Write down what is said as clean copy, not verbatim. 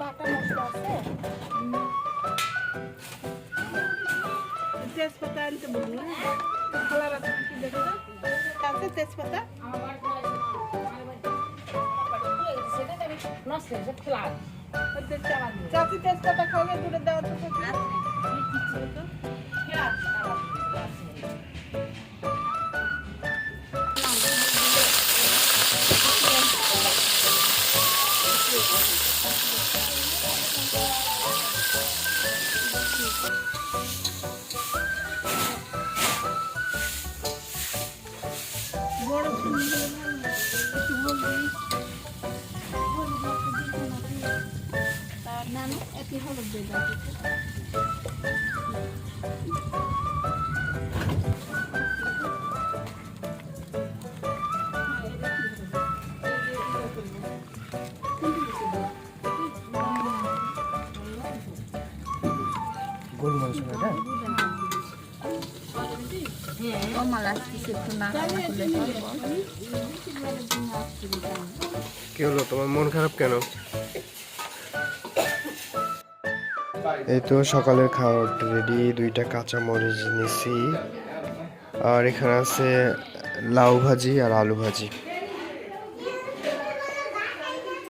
বাটা মশলা আছে তেজপাতা আনতে বলুন খোলা রাখতে কি দেখো আছে তেজপাতা চাচি তেজপাতা খাওয়ালে দূরে দেওয়া তো বড় তার নাম এটি হলুদ দিয়ে দাও গোলমরিচ এটা কি হলো তোমার মন খারাপ কেন? এই তো সকালের খাবার রেডি, 2টা কাঁচা মরিচ নিছি আর এখানে আছে লাউ ভাজি আর আলু ভাজি।